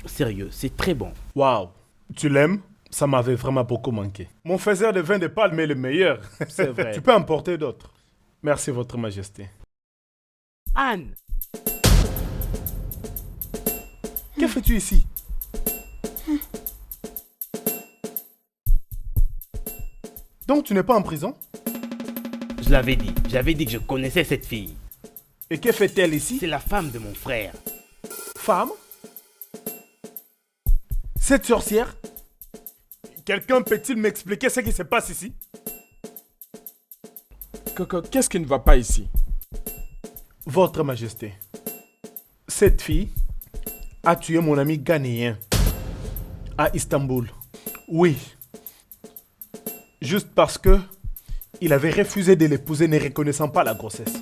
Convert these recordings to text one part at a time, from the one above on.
Sérieux, c'est très bon. Waouh, tu l'aimes? Ça m'avait vraiment beaucoup manqué. Mon faiseur de vin de palme est le meilleur. C'est vrai. Tu peux emporter d'autres. Merci, Votre Majesté. Anne! Que fais-tu ici? Donc tu n'es pas en prison? Je l'avais dit, j'avais dit que je connaissais cette fille. Et que fait-elle ici? C'est la femme de mon frère. Femme? Cette sorcière? Quelqu'un peut-il m'expliquer ce qui se passe ici? Qu'est-ce qui ne va pas ici? Votre Majesté, cette fille a tué mon ami ghanéen à Istanbul. Oui. Juste parce que il avait refusé de l'épouser ne reconnaissant pas la grossesse.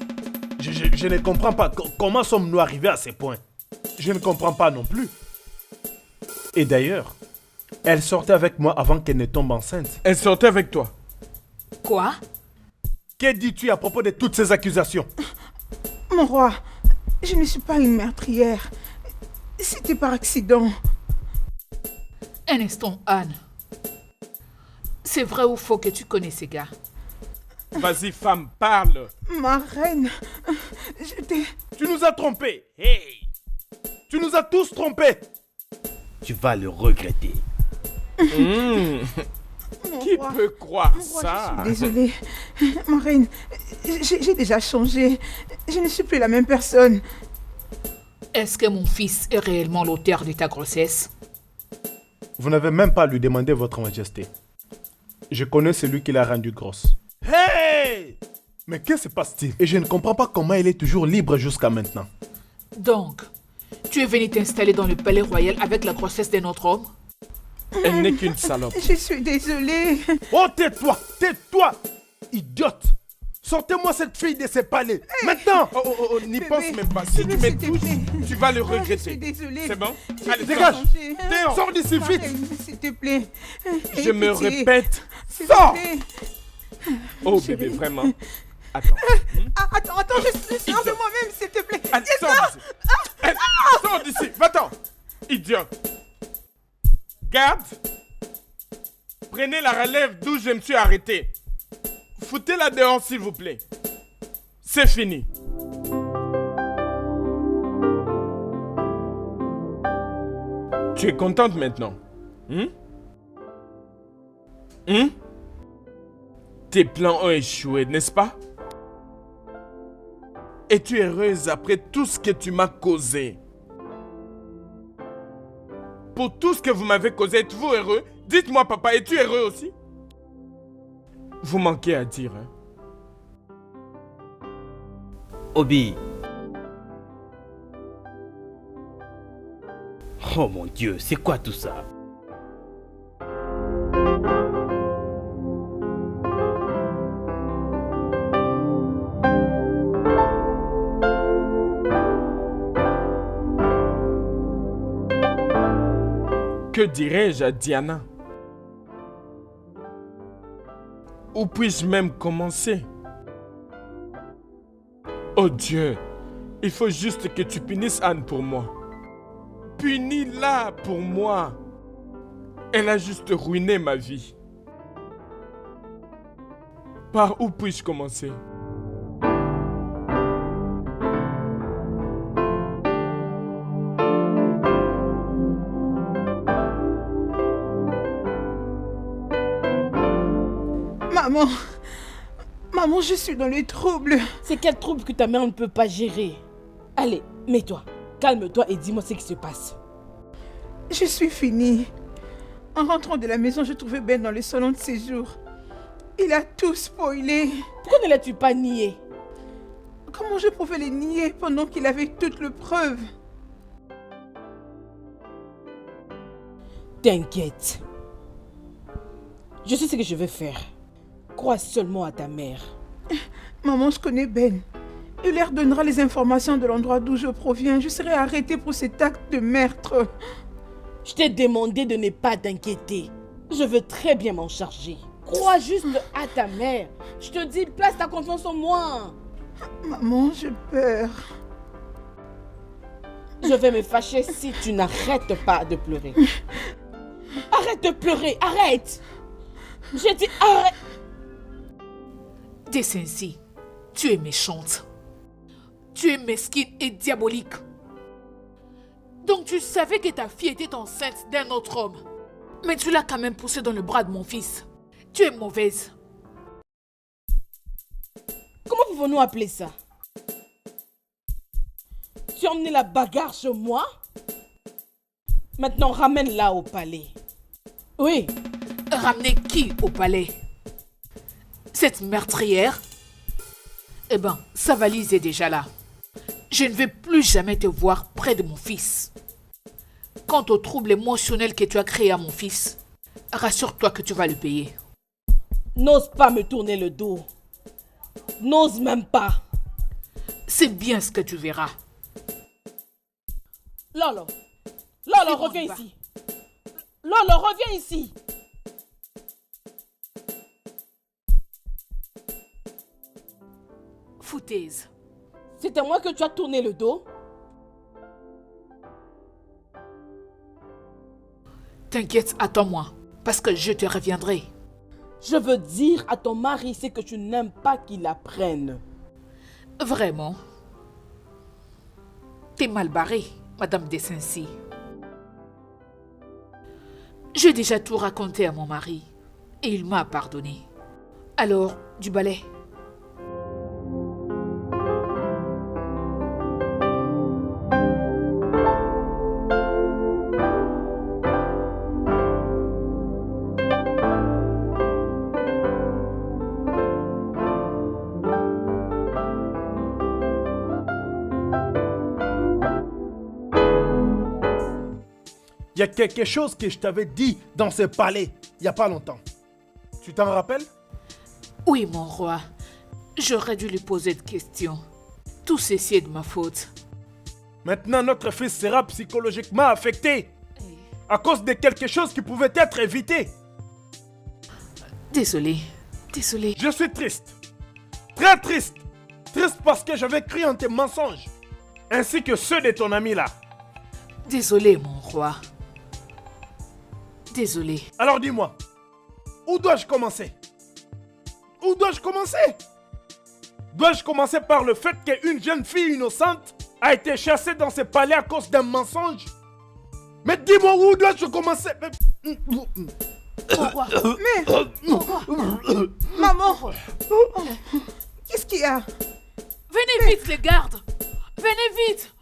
Je ne comprends pas. Comment sommes-nous arrivés à ce point? Je ne comprends pas non plus. Et d'ailleurs, elle sortait avec moi avant qu'elle ne tombe enceinte. Elle sortait avec toi? Quoi? Que dis-tu à propos de toutes ces accusations? Mon roi, je ne suis pas une meurtrière. C'était par accident. Un instant, Anne. C'est vrai ou faux que tu connais ces gars? Vas-y, femme, parle. Ma reine, je t'ai... Tu nous as trompés. Hey! Tu nous as tous trompés. Tu vas le regretter. Qui roi, peut croire mon roi, ça? je suis désolée. Ma reine, j'ai déjà changé. Je ne suis plus la même personne. Est-ce que mon fils est réellement l'auteur de ta grossesse? Vous n'avez même pas à lui demander, Votre Majesté. Je connais celui qui l'a rendue grosse. Hey! Mais que se passe-t-il? Et je ne comprends pas comment elle est toujours libre jusqu'à maintenant. Donc, tu es venu t'installer dans le palais royal avec la grossesse d'un autre homme? Elle n'est qu'une salope. Je suis désolée. Oh, tais-toi! Tais-toi! Idiote! Sortez-moi cette fille de ce palais! Maintenant! N'y Bébé, pense même pas. Si tu bébé, me s'il te touches, plaît. tu vas le Oh, je regretter. suis désolée. C'est bon? J'ai Allez, déjà dégage. changé. Dehors. Sors d'ici Ma vite! reine, s'il te plaît. Je me répète. S'il Sors. te plaît. Oh Chérie. bébé, vraiment. Attends. Ah, attends, je sors de moi-même, s'il te plaît. Allez, sors d'ici. Allez, sors d'ici. Va-t'en. Idiote. Garde. Prenez la relève d'où je me suis arrêté. Foutez-la dehors, s'il vous plaît. C'est fini. Tu es contente maintenant? Tes plans ont échoué, n'est-ce pas? Es-tu heureuse après tout ce que tu m'as causé? Pour tout ce que vous m'avez causé, êtes-vous heureux? Dites-moi, papa, es-tu heureux aussi? Vous manquez à dire, hein? Obi. Oh mon Dieu, c'est quoi tout ça? Que dirais-je à Diana? Où puis-je même commencer? Oh Dieu, il faut juste que tu punisses Anne pour moi. Punis-la pour moi. Elle a juste ruiné ma vie. Par où puis-je commencer? Maman, je suis dans les troubles. C'est quel trouble que ta mère ne peut pas gérer? Allez, mets-toi, calme-toi et dis-moi ce qui se passe. Je suis finie. En rentrant de la maison, je trouvais Ben dans le salon de séjour. Il a tout spoilé. Pourquoi ne l'as-tu pas nié? Comment je pouvais le nier pendant qu'il avait toutes les preuves? T'inquiète. Je sais ce que je vais faire. Crois seulement à ta mère. Maman, je connais Ben. Il leur donnera les informations de l'endroit d'où je proviens. Je serai arrêtée pour cet acte de meurtre. Je t'ai demandé de ne pas t'inquiéter. Je veux très bien m'en charger. Crois juste à ta mère. Je te dis, place ta confiance en moi. Maman, j'ai peur. Je vais me fâcher si tu n'arrêtes pas de pleurer. Arrête de pleurer, arrête. J'ai dit arrête. Decency, tu es méchante. Tu es mesquine et diabolique. Donc tu savais que ta fille était enceinte d'un autre homme. Mais tu l'as quand même poussée dans le bras de mon fils. Tu es mauvaise. Comment pouvons-nous appeler ça? Tu as emmené la bagarre chez moi? Maintenant, ramène-la au palais. Oui. Ramener qui au palais? Cette meurtrière? Eh ben, sa valise est déjà là. Je ne vais plus jamais te voir près de mon fils. Quant au trouble émotionnel que tu as créé à mon fils, rassure-toi que tu vas le payer. N'ose pas me tourner le dos. N'ose même pas. C'est bien ce que tu verras. Lolo. Lolo, C'est bon, reviens va. ici. Lolo, reviens ici. Foutaise. C'est à moi que tu as tourné le dos. T'inquiète, attends-moi, parce que je te reviendrai. Je veux dire à ton mari, c'est que tu n'aimes pas qu'il apprenne. Vraiment? T'es mal barrée, Madame Decency. J'ai déjà tout raconté à mon mari et il m'a pardonné. Alors, du balai. Il y a quelque chose que je t'avais dit dans ce palais, il n'y a pas longtemps. Tu t'en rappelles? Oui, mon roi. J'aurais dû lui poser des questions. Tout ceci est de ma faute. Maintenant, notre fils sera psychologiquement affecté à cause de quelque chose qui pouvait être évité. Désolée. Désolée. Je suis triste. Très triste. Triste parce que j'avais cru en tes mensonges. Ainsi que ceux de ton ami là. Désolée, mon roi. Désolée. Alors dis-moi, où dois-je commencer? Où dois-je commencer? Dois-je commencer par le fait qu'une jeune fille innocente a été chassée dans ce palais à cause d'un mensonge? Mais dis-moi, où dois-je commencer? Mon roi. Mère, Mon roi. maman, qu'est-ce qu'il y a? Venez vite, les gardes. Venez vite.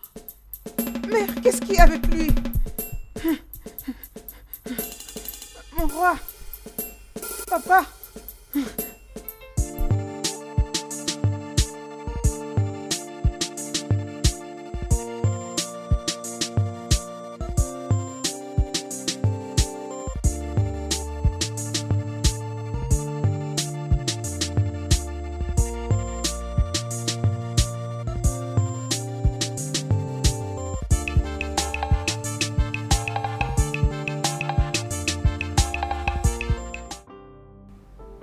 Mère, qu'est-ce qu'il y a avec lui? Mon roi. Papa.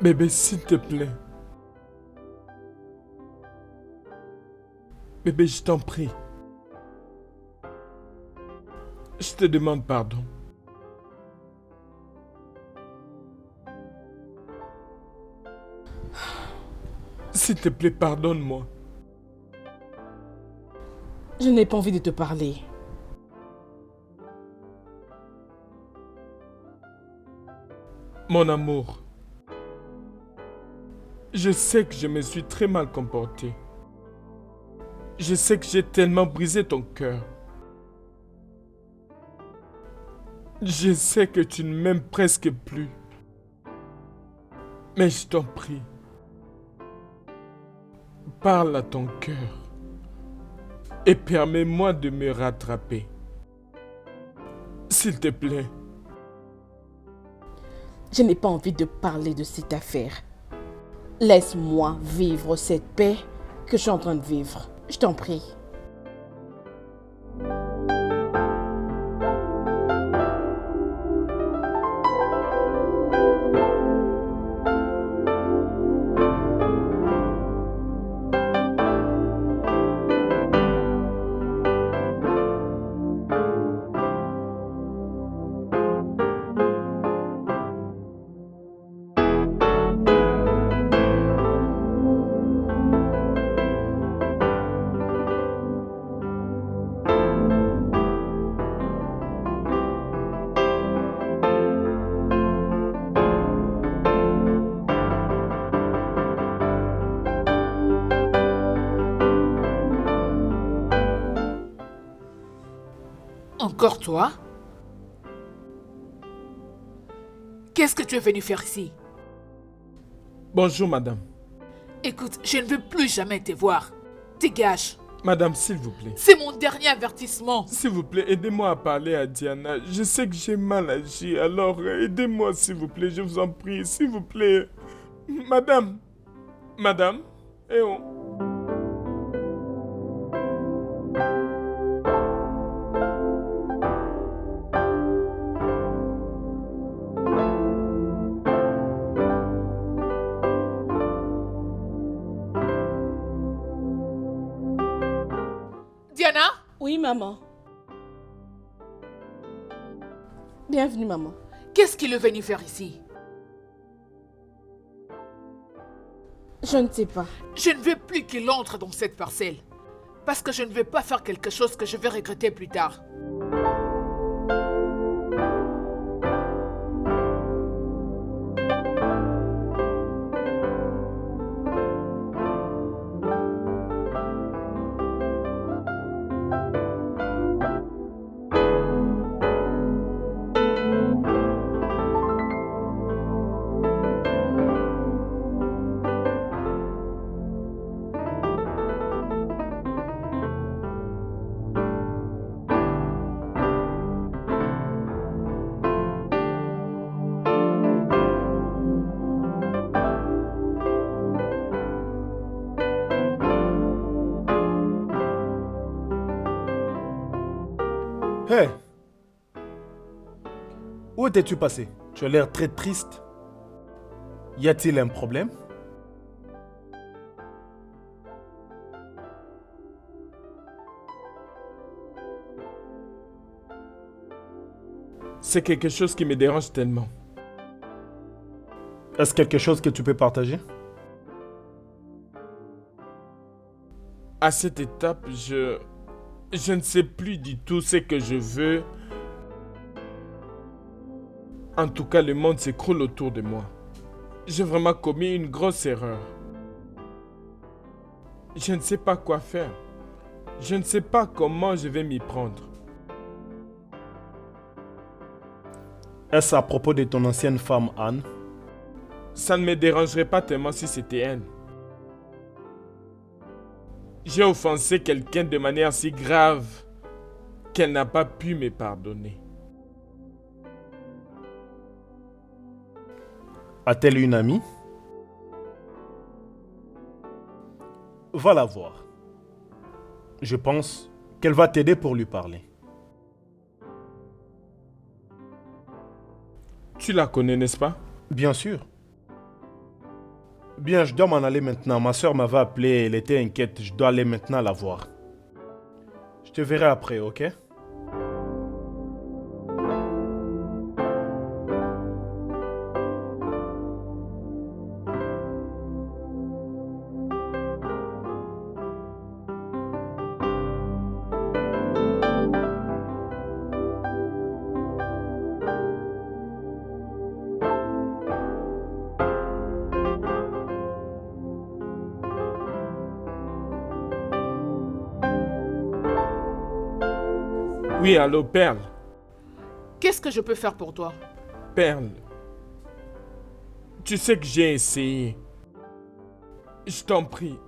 Bébé, s'il te plaît. Bébé, je t'en prie. Je te demande pardon. S'il te plaît, pardonne-moi. Je n'ai pas envie de te parler. Mon amour, je sais que je me suis très mal comporté. Je sais que j'ai tellement brisé ton cœur. Je sais que tu ne m'aimes presque plus. Mais je t'en prie, parle à ton cœur et permets-moi de me rattraper. S'il te plaît. Je n'ai pas envie de parler de cette affaire. Laisse-moi vivre cette paix que je suis en train de vivre. Je t'en prie. Encore toi? Qu'est-ce que tu es venu faire ici? Bonjour, madame. Écoute, je ne veux plus jamais te voir. Dégage. Madame, s'il vous plaît. C'est mon dernier avertissement. S'il vous plaît, aidez-moi à parler à Diana. Je sais que j'ai mal agi, alors aidez-moi, s'il vous plaît. Je vous en prie, s'il vous plaît. Madame. Madame. Eh oh. Diana? Oui, maman. Bienvenue, maman. Qu'est-ce qu'il est venu faire ici? Je ne sais pas. Je ne veux plus qu'il entre dans cette parcelle. Parce que je ne veux pas faire quelque chose que je vais regretter plus tard. Hé! Où étais-tu passé? Tu as l'air très triste. Y a-t-il un problème? C'est quelque chose qui me dérange tellement. Est-ce quelque chose que tu peux partager? À cette étape, je ne sais plus du tout ce que je veux. En tout cas, le monde s'écroule autour de moi. J'ai vraiment commis une grosse erreur. Je ne sais pas quoi faire. Je ne sais pas comment je vais m'y prendre. Est-ce à propos de ton ancienne femme, Anne? Ça ne me dérangerait pas tellement si c'était elle. J'ai offensé quelqu'un de manière si grave qu'elle n'a pas pu me pardonner. A-t-elle une amie? Va la voir. Je pense qu'elle va t'aider pour lui parler. Tu la connais, n'est-ce pas? Bien sûr. Bien, je dois m'en aller maintenant. Ma soeur m'avait appelé, elle était inquiète. Je dois aller maintenant la voir. Je te verrai après, ok? Oui, allô, Perle. Qu'est-ce que je peux faire pour toi? Perle. Tu sais que j'ai essayé. Je t'en prie,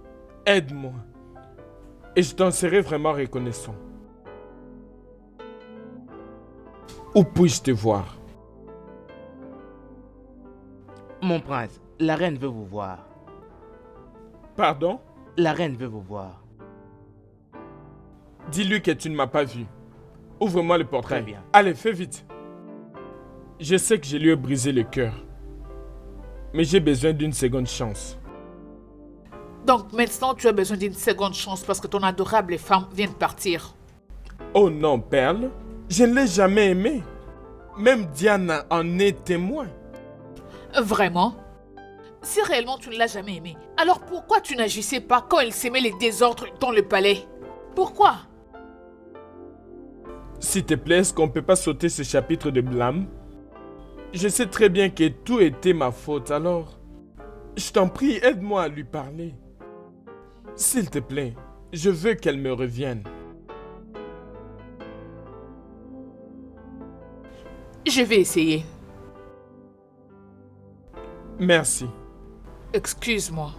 aide-moi. Et je t'en serai vraiment reconnaissant. Où puis-je te voir? Mon prince, la reine veut vous voir. Pardon? La reine veut vous voir. Dis-lui que tu ne m'as pas vu. Ouvre-moi le portrait. Très bien. Allez, fais vite. Je sais que je lui ai brisé le cœur. Mais j'ai besoin d'une seconde chance. Donc maintenant tu as besoin d'une seconde chance parce que ton adorable femme vient de partir. Oh non, Perle. Je ne l'ai jamais aimée. Même Diana en est témoin. Vraiment? Si réellement tu ne l'as jamais aimée, alors pourquoi tu n'agissais pas quand elle s'aimait les désordres dans le palais? Pourquoi? S'il te plaît, est-ce qu'on ne peut pas sauter ce chapitre de blâme? Je sais très bien que tout était ma faute, alors... Je t'en prie, aide-moi à lui parler. S'il te plaît, je veux qu'elle me revienne. Je vais essayer. Merci. Excuse-moi.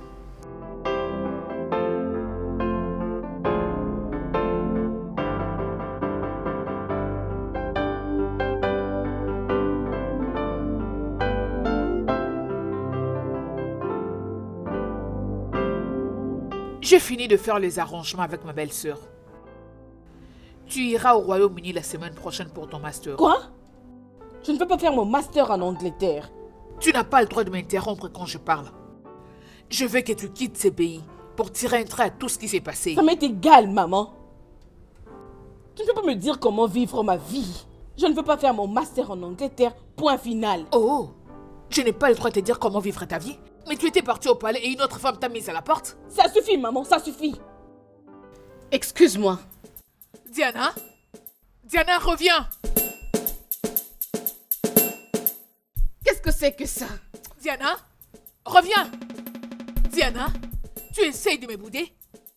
J'ai fini de faire les arrangements avec ma belle-sœur. Tu iras au Royaume-Uni la semaine prochaine pour ton master. Quoi? Je ne peux pas faire mon master en Angleterre. Tu n'as pas le droit de m'interrompre quand je parle. Je veux que tu quittes ce pays pour tirer un trait à tout ce qui s'est passé. Ça m'est égal, maman. Tu ne peux pas me dire comment vivre ma vie. Je ne veux pas faire mon master en Angleterre, point final. Oh, je n'ai pas le droit de te dire comment vivre ta vie. Mais tu étais partie au palais et une autre femme t'a mise à la porte. Ça suffit, maman, ça suffit. Excuse-moi. Diana? Diana, reviens! Qu'est-ce que c'est que ça? Diana? Reviens! Diana, tu essayes de me bouder?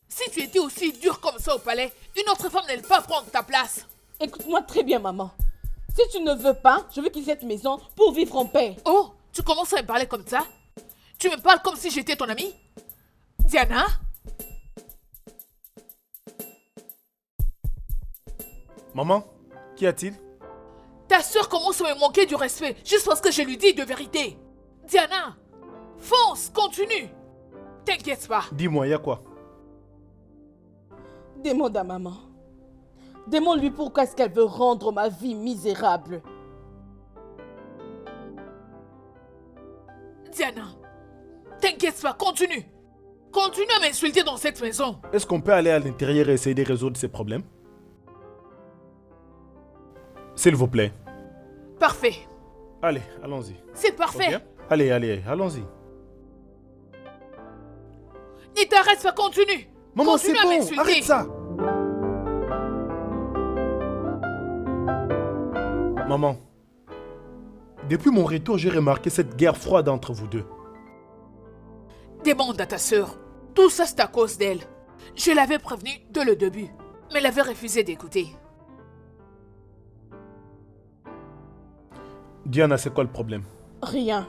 Si tu étais aussi dure comme ça au palais, une autre femme n'allait pas prendre ta place. Écoute-moi très bien, maman. Si tu ne veux pas, je veux quitter cette maison pour vivre en paix. Oh, tu commences à me parler comme ça? Tu me parles comme si j'étais ton amie? Diana? Maman, qu'y a-t-il? Ta soeur commence à me manquer du respect juste parce que je lui dis de vérité. Diana, fonce, continue. T'inquiète pas. Dis-moi, y a quoi? Demande à maman. Demande-lui pourquoi est-ce qu'elle veut rendre ma vie misérable. Diana, t'inquiète pas, continue. Continue à m'insulter dans cette maison. Est-ce qu'on peut aller à l'intérieur et essayer de résoudre ces problèmes? S'il vous plaît. Parfait. Allez, allons-y. C'est parfait. Ok? Allez, allons-y. Ne t'arrête pas, continue. Maman, c'est Continue à bon, m'insulter. arrête ça. Maman, depuis mon retour, j'ai remarqué cette guerre froide entre vous deux. Demande à ta sœur. Tout ça, c'est à cause d'elle. Je l'avais prévenue dès le début, mais elle avait refusé d'écouter. Diana, c'est quoi le problème? Rien.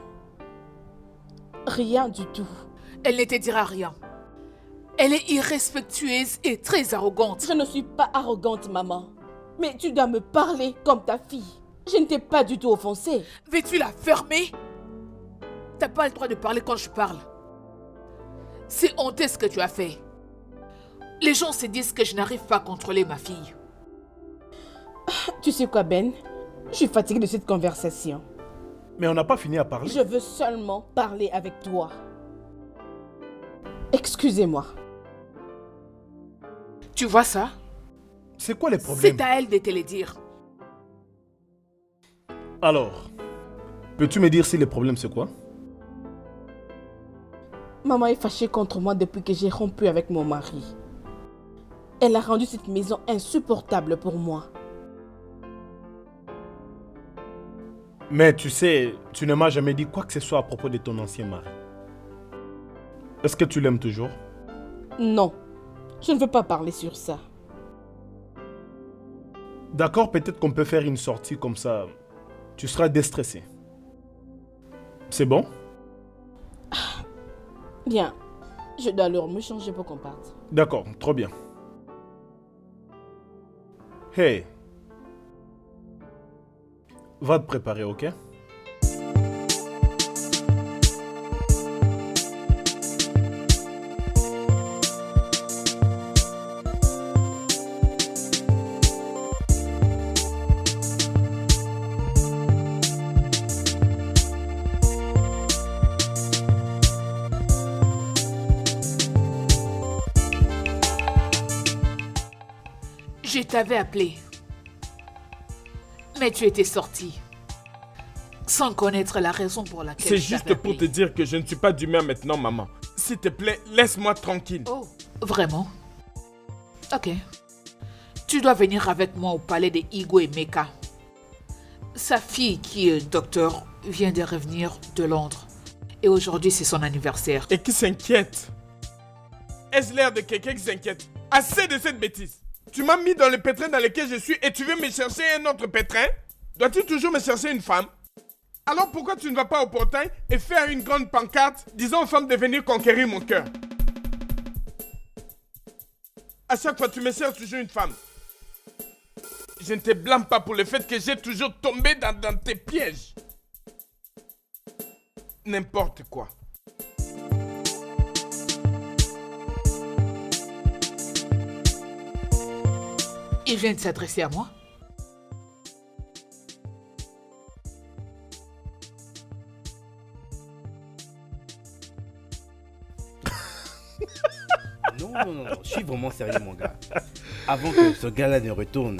Rien du tout. Elle ne te dira rien. Elle est irrespectueuse et très arrogante. Je ne suis pas arrogante, maman. Mais tu dois me parler comme ta fille. Je ne t'ai pas du tout offensée. Veux-tu la fermer? T'as pas le droit de parler quand je parle. C'est honteux ce que tu as fait. Les gens se disent que je n'arrive pas à contrôler ma fille. Tu sais quoi, Ben? Je suis fatiguée de cette conversation. Mais on n'a pas fini à parler. Je veux seulement parler avec toi. Excusez-moi. Tu vois ça? C'est quoi les problèmes? C'est à elle de te le dire. Alors, peux-tu me dire si le problème c'est quoi? Maman est fâchée contre moi depuis que j'ai rompu avec mon mari. Elle a rendu cette maison insupportable pour moi. Mais tu sais, tu ne m'as jamais dit quoi que ce soit à propos de ton ancien mari. Est-ce que tu l'aimes toujours? Non, je ne veux pas parler sur ça. D'accord, peut-être qu'on peut faire une sortie comme ça. Tu seras déstressé. C'est bon? Bien, je dois alors me changer pour qu'on parte. D'accord, trop bien. Hey. Va te préparer, ok? Je t'avais appelé. Mais tu étais sorti. Sans connaître la raison pour laquelle C'est je juste t'avais pour te appelé. dire que je ne suis pas d'humeur maintenant, maman. S'il te plaît, laisse-moi tranquille. Oh, vraiment? Ok. Tu dois venir avec moi au palais de Igo et Meka. Sa fille, qui est docteur, vient de revenir de Londres. Et aujourd'hui, c'est son anniversaire. Et qui s'inquiète? Ai-je l'air de quelqu'un qui s'inquiète? Assez de cette bêtise. Tu m'as mis dans le pétrin dans lequel je suis et tu veux me chercher un autre pétrin? Dois-tu toujours me chercher une femme? Alors pourquoi tu ne vas pas au portail et faire une grande pancarte disant aux femmes de venir conquérir mon cœur? À chaque fois, tu me cherches toujours une femme. Je ne te blâme pas pour le fait que j'ai toujours tombé dans tes pièges. N'importe quoi. Il vient de s'adresser à moi. Non, je suis vraiment sérieux, mon gars. Avant que ce gars-là ne retourne,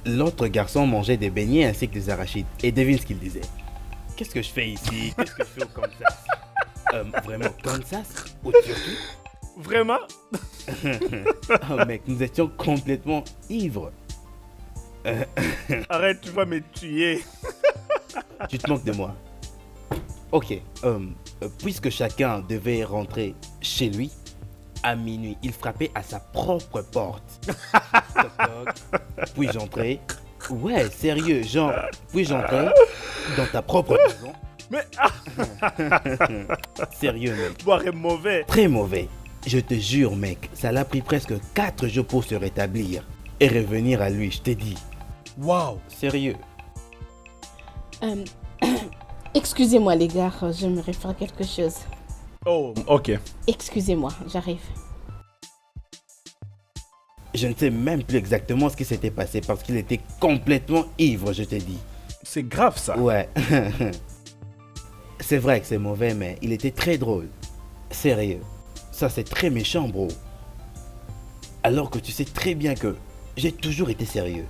l'autre garçon mangeait des beignets ainsi que des arachides. Et devine ce qu'il disait. Qu'est-ce que je fais ici? Qu'est-ce que je fais au Kansas? Vraiment, Kansas? Au Turquie? Vraiment? Oh mec, nous étions complètement ivres. Arrête, tu vas me tuer. Tu te moques de moi. Ok, puisque chacun devait rentrer chez lui, à minuit, il frappait à sa propre porte. Toc, toc. Puis-je entrer? Ouais, sérieux, genre, puis-je entrer dans ta propre maison? Mais Sérieux, mec. boire est mauvais. Très mauvais. Je te jure, mec, ça l'a pris presque 4 jours pour se rétablir et revenir à lui, je t'ai dit. Waouh. Sérieux. Excusez-moi les gars, j'aimerais faire quelque chose. Oh, ok. Excusez-moi, j'arrive. Je ne sais même plus exactement ce qui s'était passé parce qu'il était complètement ivre, je te dis. C'est grave ça. Ouais. C'est vrai que c'est mauvais, mais il était très drôle. Sérieux. Ça, c'est très méchant, bro. Alors que tu sais très bien que j'ai toujours été sérieux.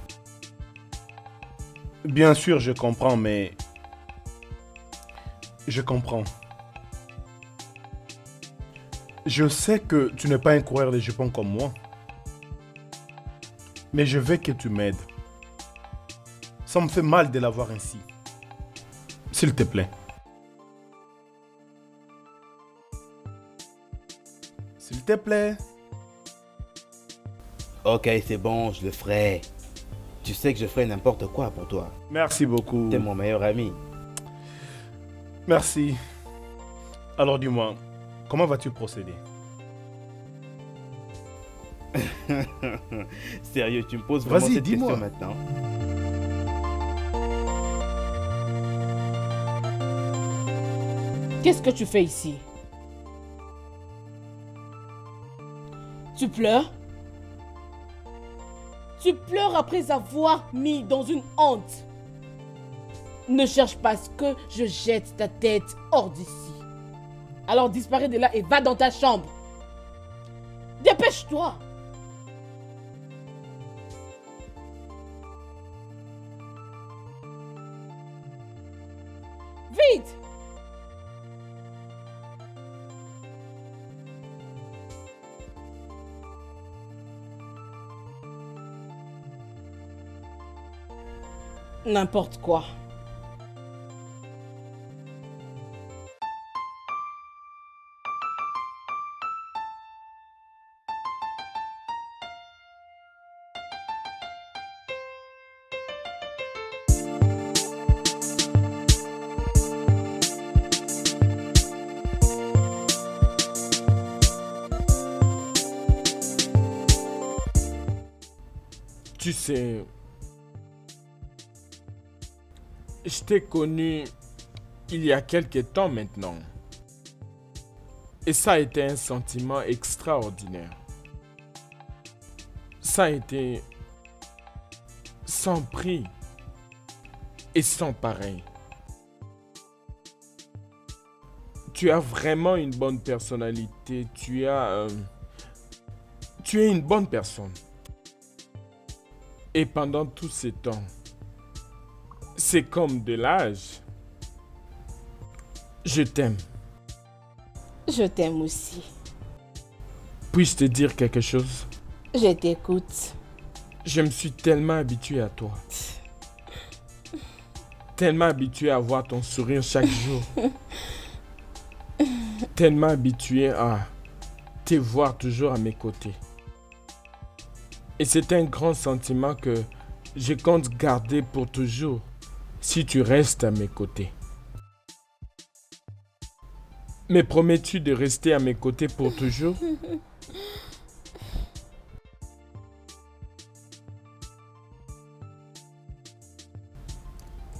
Bien sûr, je comprends, mais... Je comprends. Je sais que tu n'es pas un coureur de jupons comme moi. Mais je veux que tu m'aides. Ça me fait mal de la voir ainsi. S'il te plaît. S'il te plaît. Ok, c'est bon, je le ferai. Tu sais que je ferai n'importe quoi pour toi. Merci beaucoup. T'es mon meilleur ami. Merci. Alors dis-moi, comment vas-tu procéder? Sérieux, tu me poses vraiment Vas-y, cette question dis-moi. maintenant? Qu'est-ce que tu fais ici? Tu pleures? Tu pleures après avoir mis dans une honte. Ne cherche pas à ce que je jette ta tête hors d'ici. Alors disparais de là et va dans ta chambre. Dépêche-toi. Vite! N'importe quoi. Tu sais, je t'ai connu il y a quelques temps maintenant. Et ça a été un sentiment extraordinaire. Ça a été sans prix et sans pareil. Tu as vraiment une bonne personnalité. Tu es une bonne personne. Et pendant tous ces temps, c'est comme de l'âge. Je t'aime. Je t'aime aussi. Puis-je te dire quelque chose? Je t'écoute. Je me suis tellement habitué à toi. Tellement habitué à voir ton sourire chaque jour. Tellement habitué à te voir toujours à mes côtés. Et c'est un grand sentiment que je compte garder pour toujours. si tu restes à mes côtés. Mais promets-tu de rester à mes côtés pour toujours?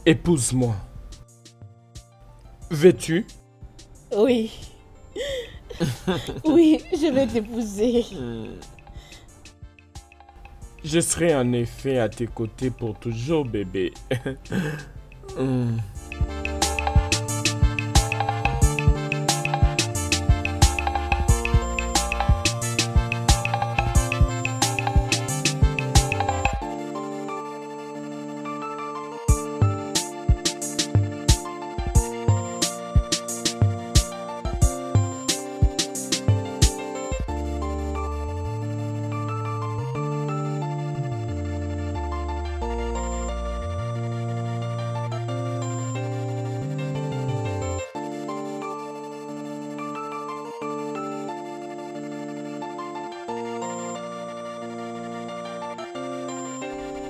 Épouse-moi. Veux-tu? Oui. Oui, je vais t'épouser. Je serai en effet à tes côtés pour toujours, bébé.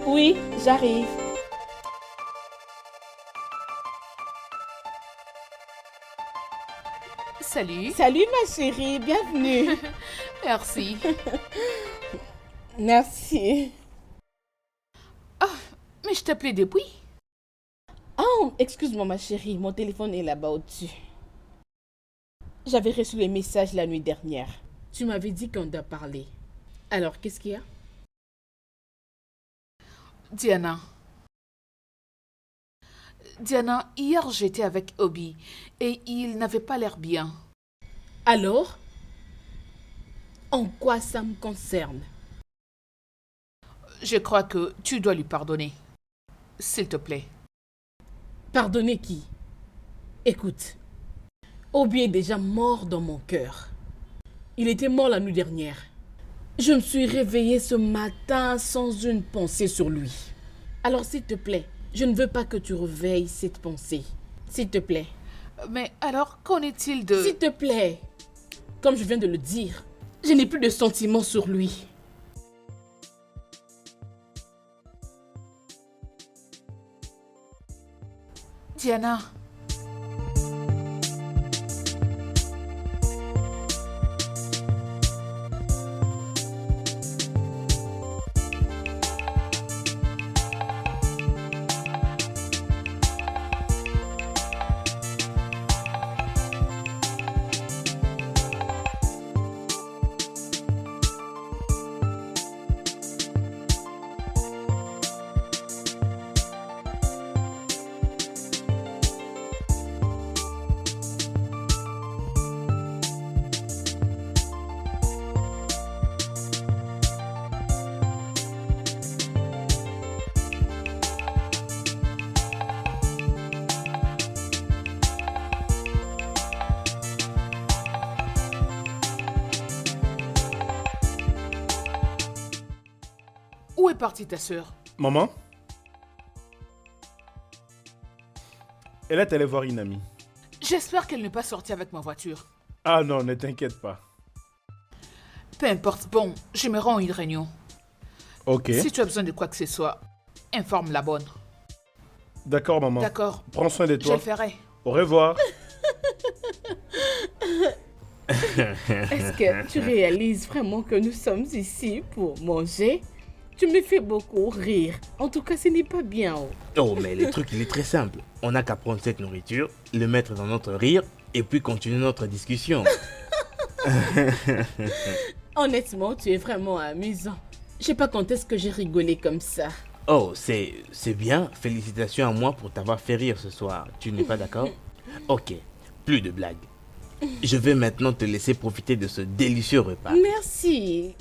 Oui, j'arrive. Salut. Salut ma chérie, bienvenue. Merci. Merci. Mais je t'appelais depuis. Oh, excuse-moi ma chérie, mon téléphone est là-bas au-dessus. J'avais reçu les messages la nuit dernière. Tu m'avais dit qu'on doit parler. Alors, qu'est-ce qu'il y a? Diana, hier j'étais avec Obi et il n'avait pas l'air bien. Alors? En quoi ça me concerne? Je crois que tu dois lui pardonner. S'il te plaît. Pardonner qui? Écoute, Obi est déjà mort dans mon cœur. Il était mort la nuit dernière. Je me suis réveillée ce matin sans une pensée sur lui. Alors s'il te plaît, je ne veux pas que tu réveilles cette pensée. S'il te plaît. Mais alors, qu'en est-il de... S'il te plaît. Comme je viens de le dire, je n'ai plus de sentiments sur lui. Diana, où est partie ta sœur? Maman? Elle est allée voir une amie. J'espère qu'elle n'est pas sortie avec ma voiture. Ah non, ne t'inquiète pas. Peu importe, bon, je me rends à une réunion. Ok. Si tu as besoin de quoi que ce soit, informe la bonne. D'accord, maman. D'accord, Prends soin de je toi. le ferai. Au revoir. Est-ce que tu réalises vraiment que nous sommes ici pour manger? Tu me fais beaucoup rire. En tout cas, ce n'est pas bien. Oh, mais le truc, il est très simple. On n'a qu'à prendre cette nourriture, le mettre dans notre rire, et puis continuer notre discussion. Honnêtement, tu es vraiment amusant. Je sais pas quand est-ce que j'ai rigolé comme ça. Oh, c'est bien. Félicitations à moi pour t'avoir fait rire ce soir. Tu n'es pas d'accord? Ok, plus de blagues. Je vais maintenant te laisser profiter de ce délicieux repas. Merci.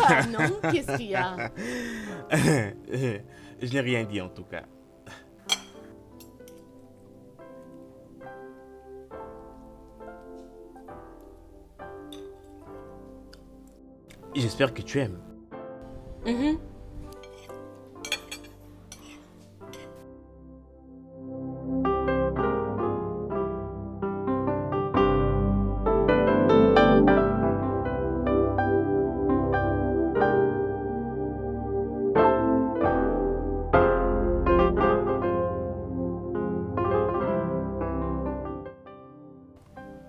Ah non, qu'est-ce qu'il y a? Je n'ai rien dit en tout cas. J'espère que tu aimes. Mhm.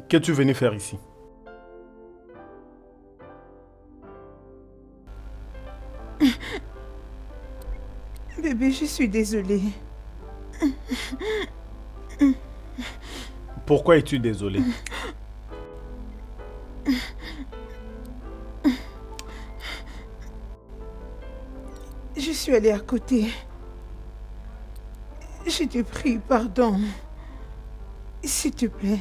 Qu'es-tu venu faire ici? Bébé, je suis désolée. Pourquoi es-tu désolé? Je suis allée à côté. Je te prie, pardon. S'il te plaît.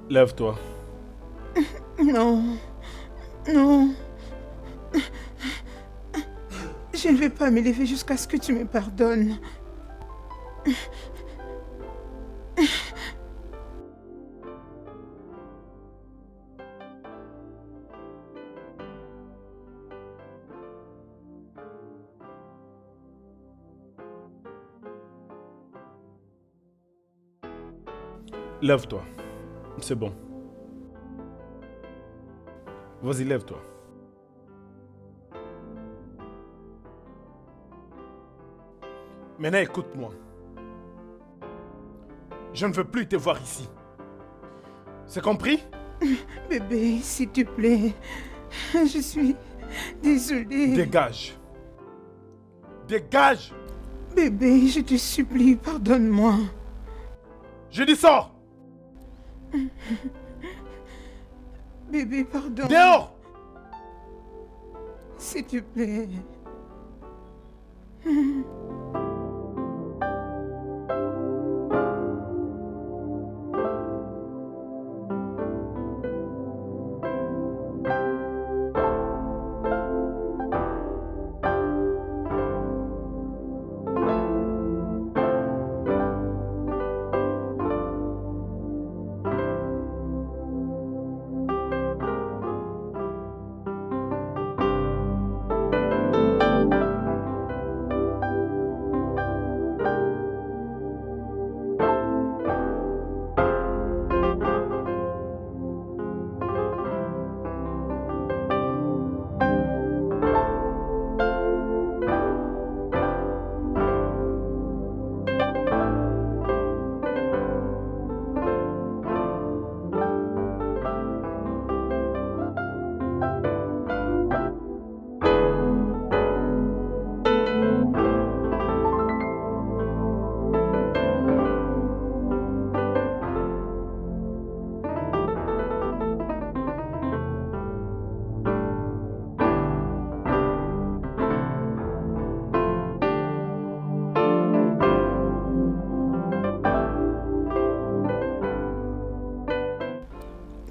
Lève-toi. Non. Non. Je ne vais pas me lever jusqu'à ce que tu me pardonnes. Lève-toi. C'est bon. Vas-y, lève-toi. Maintenant, écoute-moi. Je ne veux plus te voir ici. C'est compris? Bébé, s'il te plaît. Je suis désolée. Dégage. Dégage! Bébé, je te supplie, pardonne-moi. Je dis sors! Bébé, pardon. Dehors! S'il te plaît.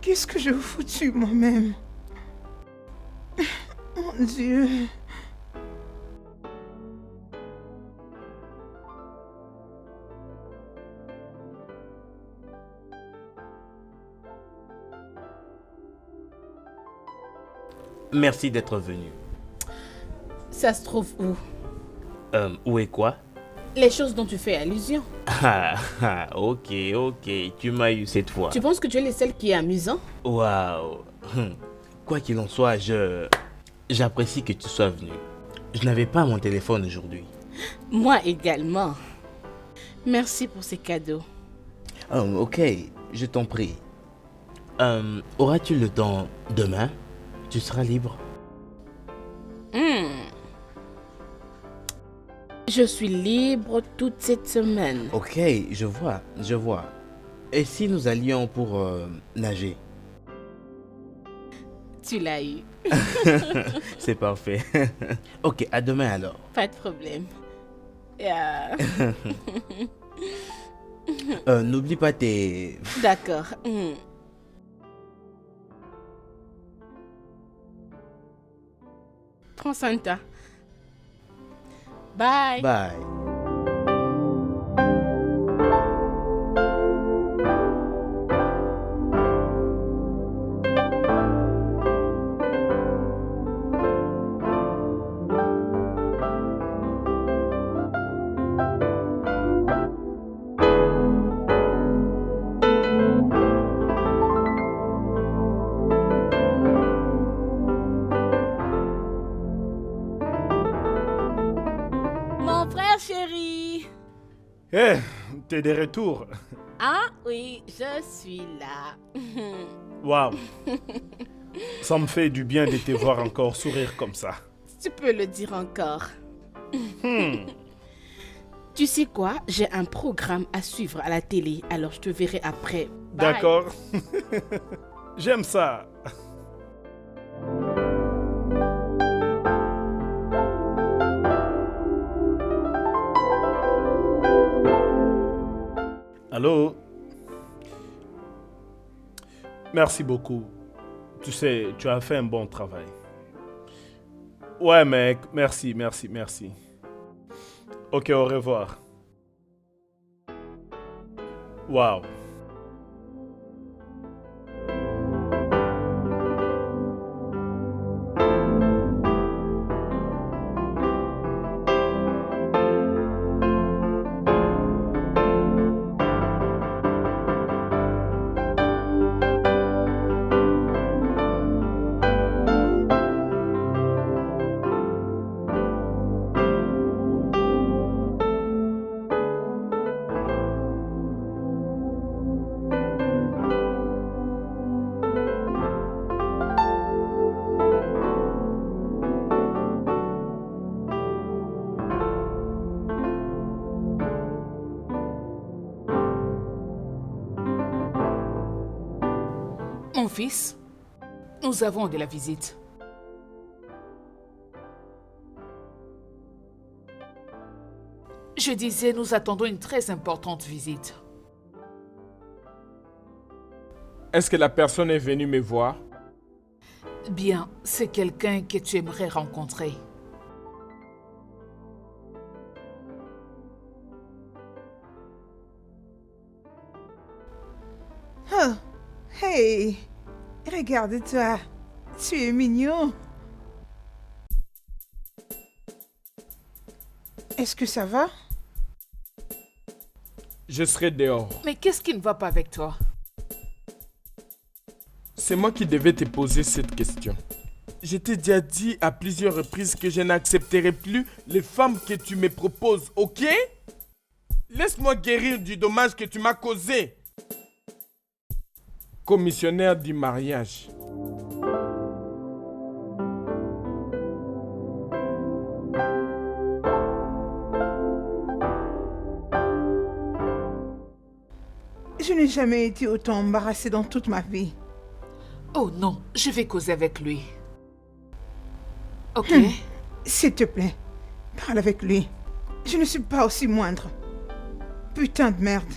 Qu'est-ce que j'ai foutu moi-même? Mon Dieu. Merci d'être venu. Ça se trouve où? Où est quoi? Les choses dont tu fais allusion. Ok, tu m'as eu cette fois. Tu penses que tu es le seul qui est amusant? Waouh. Quoi qu'il en soit, j'apprécie que tu sois venu. Je n'avais pas mon téléphone aujourd'hui. Moi également. Merci pour ces cadeaux. Ok, je t'en prie. Auras-tu le temps demain? Tu seras libre? Je suis libre toute cette semaine. Ok, je vois. Et si nous allions pour nager? Tu l'as eu. C'est parfait. Ok, à demain alors. Pas de problème. N'oublie pas tes... D'accord. Prends soin de toi. Bye. Bye. Eh, t'es de retour. Ah oui, je suis là. Waouh. Ça me fait du bien de te voir encore sourire comme ça. Tu peux le dire encore. Tu sais quoi? J'ai un programme à suivre à la télé, alors je te verrai après. Bye. D'accord. J'aime ça. Allô? Merci beaucoup. Tu sais, tu as fait un bon travail. Ouais, mec. Merci. Ok, au revoir. Waouh. Mon fils, nous avons de la visite. Je disais, nous attendons une très importante visite. Est-ce que la personne est venue me voir? Bien, c'est quelqu'un que tu aimerais rencontrer. Oh, hey, regarde-toi. Tu es mignon. Est-ce que ça va? Je serai dehors. Mais qu'est-ce qui ne va pas avec toi? C'est moi qui devais te poser cette question. Je t'ai déjà dit à plusieurs reprises que je n'accepterai plus les femmes que tu me proposes, ok? Laisse-moi guérir du dommage que tu m'as causé. Commissionnaire du mariage. Je n'ai jamais été autant embarrassée dans toute ma vie. Oh non, je vais causer avec lui. Ok? S'il te plaît, parle avec lui. Je ne suis pas aussi moindre. Putain de merde.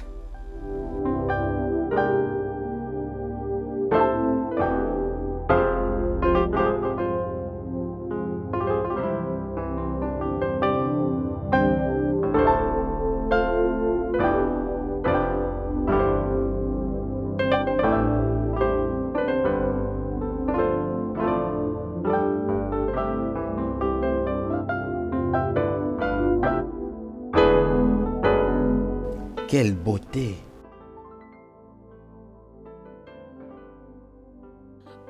Quelle beauté!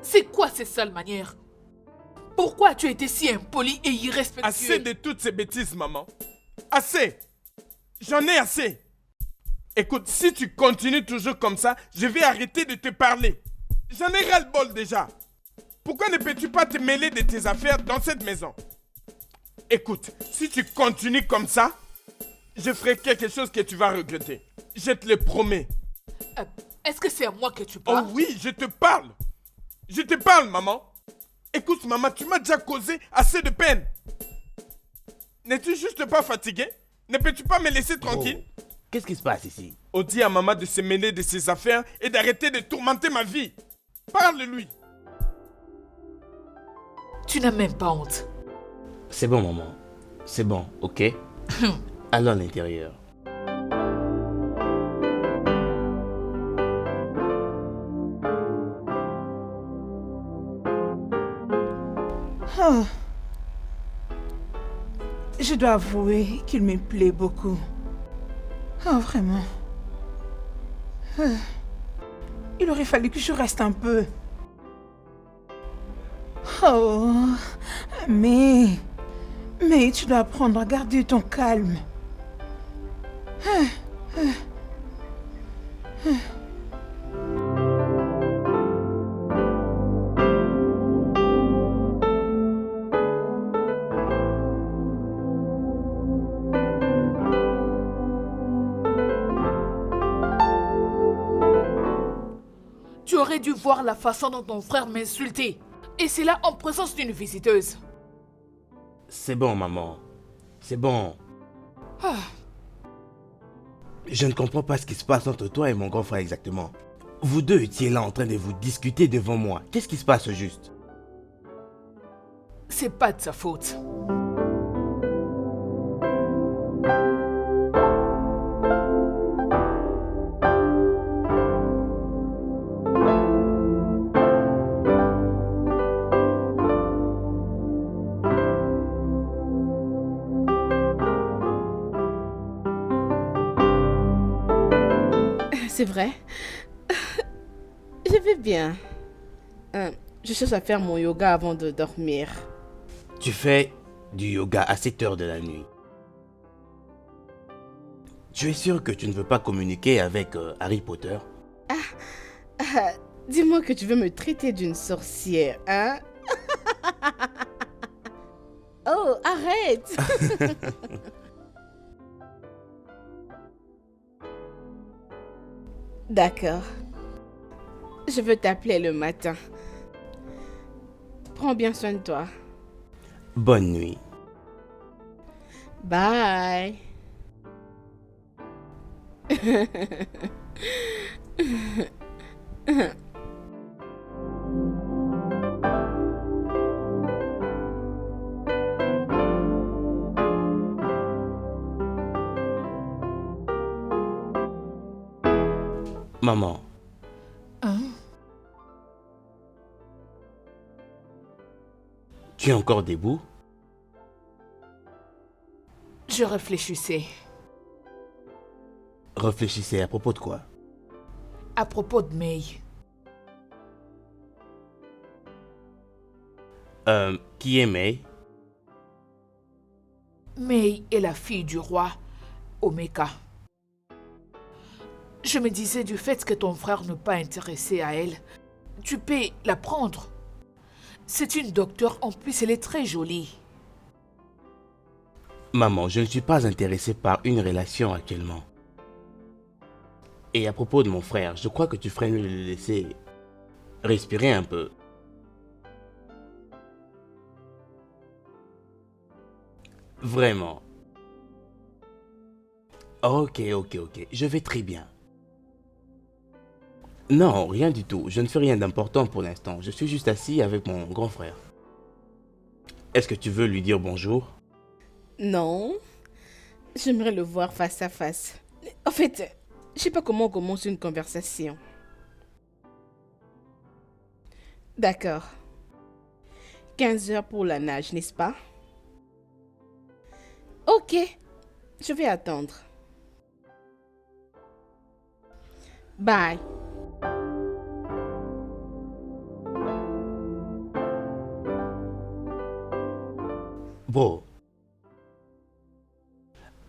C'est quoi ces sales manières? Pourquoi tu as été si impoli et irrespectueux? Assez de toutes ces bêtises, maman. Assez. J'en ai assez. Écoute, si tu continues toujours comme ça, je vais arrêter de te parler. J'en ai ras-le-bol déjà. Pourquoi ne peux-tu pas te mêler de tes affaires dans cette maison? Écoute, si tu continues comme ça, je ferai quelque chose que tu vas regretter. Je te le promets. Est-ce que c'est à moi que tu Oh parles? oui, je te parle. Je te parle, maman. Écoute, maman, tu m'as déjà causé assez de peine. N'es-tu juste pas fatigué? Ne peux-tu pas me laisser tranquille? Oh, qu'est-ce qui se passe ici? On dit à maman de se mêler de ses affaires et d'arrêter de tourmenter ma vie. Parle-lui. Tu n'as même pas honte. C'est bon, maman. C'est bon, ok? Allons à l'intérieur. Oh. Je dois avouer qu'il me plaît beaucoup. Oh, vraiment. Il aurait fallu que je reste un peu. Oh, mais tu dois apprendre à garder ton calme. Tu aurais dû voir la façon dont ton frère m'insultait. Et c'est là en présence d'une visiteuse. C'est bon, maman. C'est bon. Ah, Je ne comprends pas ce qui se passe entre toi et mon grand frère exactement. Vous deux étiez là en train de vous discuter devant moi. Qu'est-ce qui se passe au juste? c'est pas de sa faute. C'est vrai. Je vais bien. Je cherche à faire mon yoga avant de dormir. Tu fais du yoga à 7 heures de la nuit. Tu es sûr que tu ne veux pas communiquer avec Harry Potter? Dis-moi que tu veux me traiter d'une sorcière, hein? Oh, arrête! D'accord. Je veux t'appeler le matin. Prends bien soin de toi. Bonne nuit. Bye. Maman, Hein? tu es encore debout? Je réfléchissais. Réfléchissez à propos de quoi? À propos de May. Qui est May? May est la fille du roi Omeka. Je me disais du fait que ton frère n'est pas intéressé à elle, tu peux la prendre. C'est une docteure, en plus elle est très jolie. Maman, je ne suis pas intéressé par une relation actuellement. Et à propos de mon frère, je crois que tu ferais mieux de le laisser respirer un peu. Vraiment. Ok, je vais très bien. Non, rien du tout. Je ne fais rien d'important pour l'instant. Je suis juste assis avec mon grand frère. Est-ce que tu veux lui dire bonjour? Non. J'aimerais le voir face à face. En fait, je sais pas comment on commence une conversation. D'accord. 15 heures pour la nage, n'est-ce pas? Ok. Je vais attendre. Bye. Bro,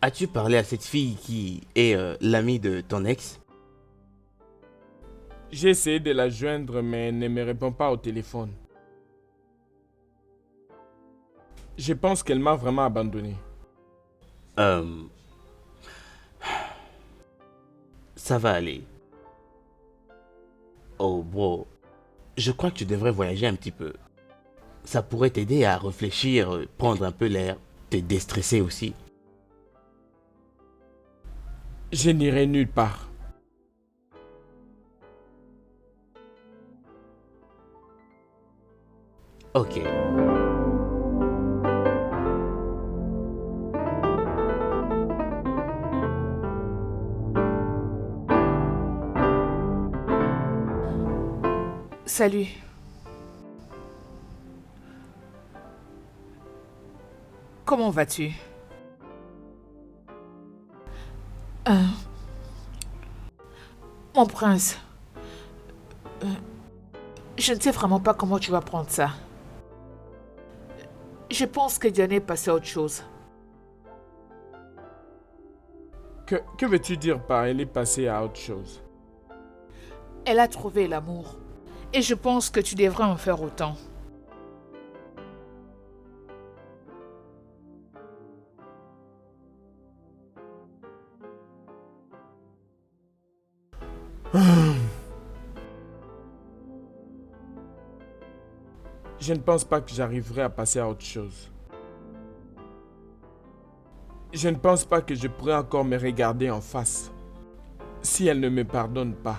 as-tu parlé à cette fille qui est l'amie de ton ex? J'ai essayé de la joindre, mais elle ne me répond pas au téléphone. Je pense qu'elle m'a vraiment abandonné. Ça va aller. Oh bro, je crois que tu devrais voyager un petit peu. Ça pourrait t'aider à réfléchir, prendre un peu l'air, te déstresser aussi. Je n'irai nulle part. Ok. Salut. Comment vas-tu? Mon prince, je ne sais vraiment pas comment tu vas prendre ça. Je pense que Diane est passée à autre chose. Que veux-tu dire par elle est passée à autre chose? Elle a trouvé l'amour. Et je pense que tu devrais en faire autant. Je ne pense pas que j'arriverai à passer à autre chose. Je ne pense pas que je pourrai encore me regarder en face si elle ne me pardonne pas.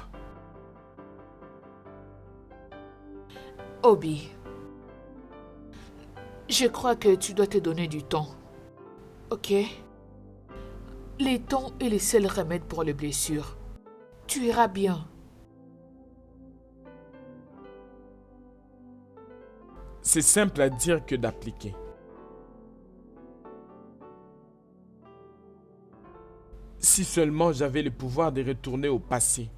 Obi, je crois que tu dois te donner du temps. Ok? Le temps est le seul remède pour les blessures. Tu iras bien. C'est simple à dire que d'appliquer. Si seulement j'avais le pouvoir de retourner au passé.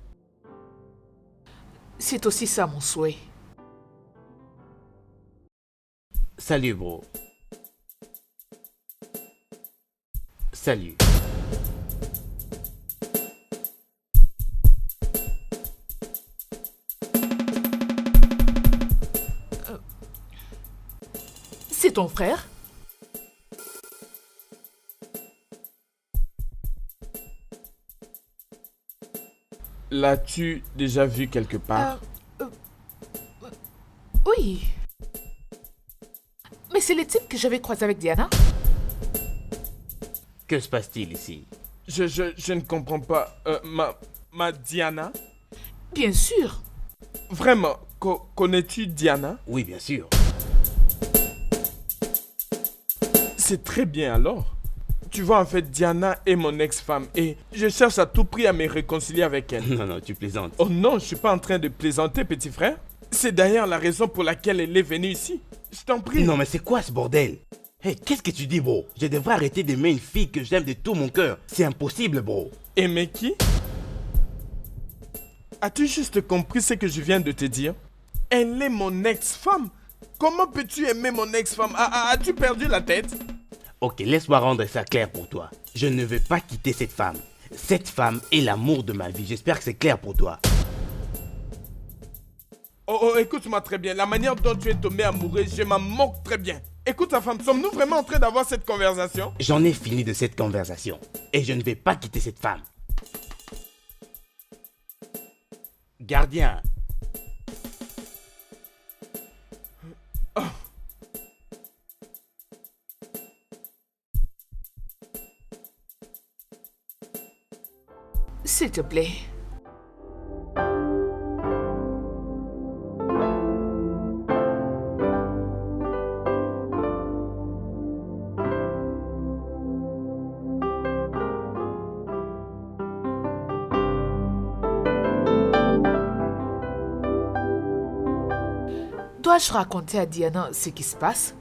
C'est aussi ça mon souhait. Salut, bro. Salut. C'est ton frère? L'as-tu déjà vu quelque part? Oui. Mais c'est le type que j'avais croisé avec Diana. Que se passe-t-il ici? Je ne comprends pas. Ma Diana? Bien sûr. Vraiment, connais-tu Diana? Oui, bien sûr. C'est très bien alors. Tu vois, en fait, Diana est mon ex-femme et je cherche à tout prix à me réconcilier avec elle. Non, non, tu plaisantes. Oh non, je suis pas en train de plaisanter, petit frère. C'est d'ailleurs la raison pour laquelle elle est venue ici. Je t'en prie. Non, mais c'est quoi ce bordel? Hey, qu'est-ce que tu dis, bro? Je devrais arrêter d'aimer une fille que j'aime de tout mon cœur. C'est impossible, bro. Aimer qui? As-tu juste compris ce que je viens de te dire? Elle est mon ex-femme. Comment peux-tu aimer mon ex-femme? As-tu perdu la tête? Ok, laisse-moi rendre ça clair pour toi. Je ne veux pas quitter cette femme. Cette femme est l'amour de ma vie. J'espère que c'est clair pour toi. Oh, écoute-moi très bien. La manière dont tu es tombé amoureux, je m'en moque très bien. Écoute, ta femme, sommes-nous vraiment en train d'avoir cette conversation? J'en ai fini de cette conversation. Et je ne vais pas quitter cette femme. Gardien. S'il te plaît. Dois-je raconter à Diana ce qui se passe?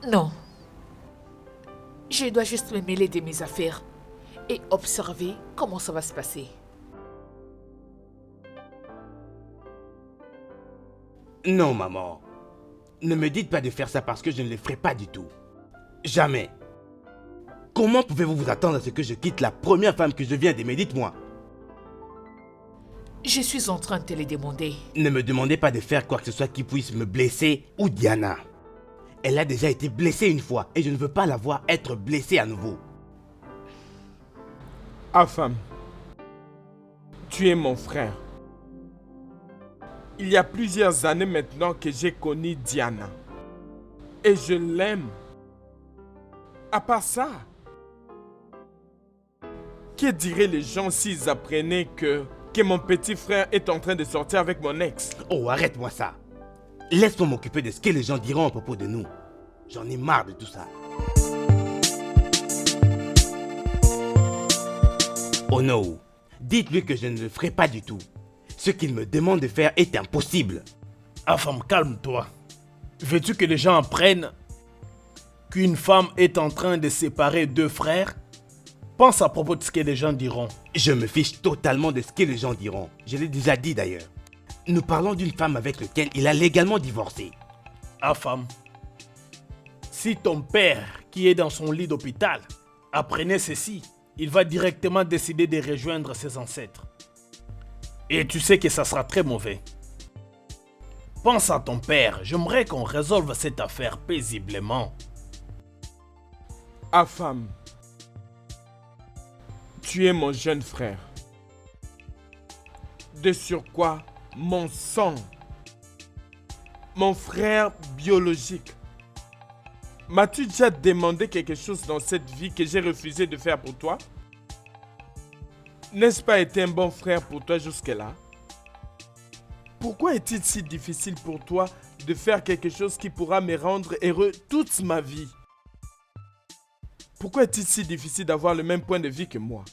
Non. Je dois juste me mêler de mes affaires et observer comment ça va se passer. Non, maman. Ne me dites pas de faire ça parce que je ne le ferai pas du tout. Jamais. Comment pouvez-vous vous attendre à ce que je quitte la première femme que je viens d'aimer? Dites-moi. Je suis en train de te le demander. Ne me demandez pas de faire quoi que ce soit qui puisse me blesser ou Diana. Elle a déjà été blessée une fois et je ne veux pas la voir être blessée à nouveau. Ah, femme, tu es mon frère. Il y a plusieurs années maintenant que j'ai connu Diana. Et je l'aime. À part ça, que diraient les gens s'ils apprenaient que mon petit frère est en train de sortir avec mon ex? Oh, arrête-moi ça. Laisse-moi m'occuper de ce que les gens diront à propos de nous. J'en ai marre de tout ça. Oh non, dites-lui que je ne le ferai pas du tout. Ce qu'il me demande de faire est impossible. Ah, femme, calme-toi. Veux-tu que les gens apprennent qu'une femme est en train de séparer deux frères? Pense à propos de ce que les gens diront. Je me fiche totalement de ce que les gens diront. Je l'ai déjà dit d'ailleurs. Nous parlons d'une femme avec laquelle il a légalement divorcé. Ah, femme, si ton père, qui est dans son lit d'hôpital, apprenait ceci, il va directement décider de rejoindre ses ancêtres. Et tu sais que ça sera très mauvais. Pense à ton père, j'aimerais qu'on résolve cette affaire paisiblement. Afam, tu es mon jeune frère. De surcroît, mon sang. Mon frère biologique. M'as-tu déjà demandé quelque chose dans cette vie que j'ai refusé de faire pour toi? N'est-ce pas été un bon frère pour toi jusque-là? Pourquoi est-il si difficile pour toi de faire quelque chose qui pourra me rendre heureux toute ma vie? Pourquoi est-il si difficile d'avoir le même point de vie que moi?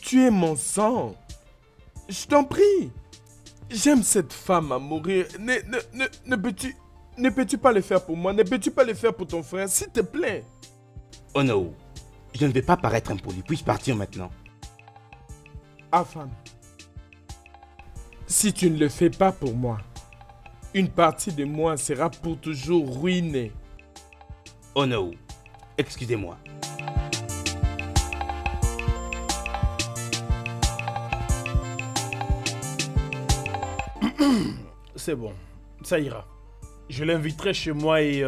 Tu es mon sang. Je t'en prie. J'aime cette femme à mourir. Ne peux-tu pas le faire pour moi? Ne peux-tu pas le faire pour ton frère? S'il te plaît. Oh non, je ne vais pas paraître impoli. Puis-je partir maintenant? Afam, si tu ne le fais pas pour moi, une partie de moi sera pour toujours ruinée. Oh non, excusez-moi. C'est bon, ça ira. Je l'inviterai chez moi et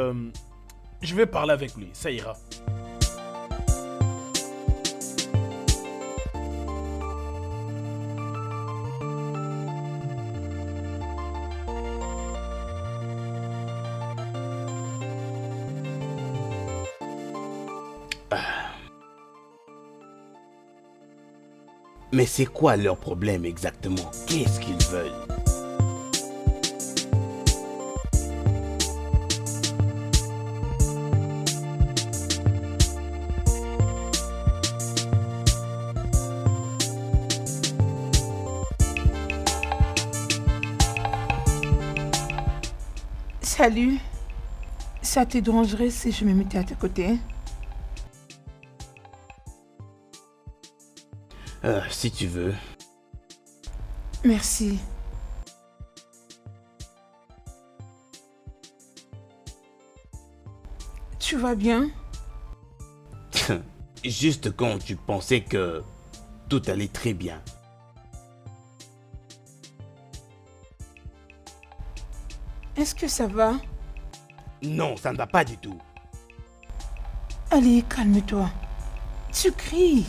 je vais parler avec lui, ça ira. Mais c'est quoi leur problème exactement? Qu'est-ce qu'ils veulent? Salut. Ça te dérangerait si je me mettais à tes côtés? Si tu veux. Merci. Tu vas bien? Juste quand tu pensais que tout allait très bien. Est-ce que ça va? Non, ça ne va pas du tout. Allez, calme-toi. Tu cries.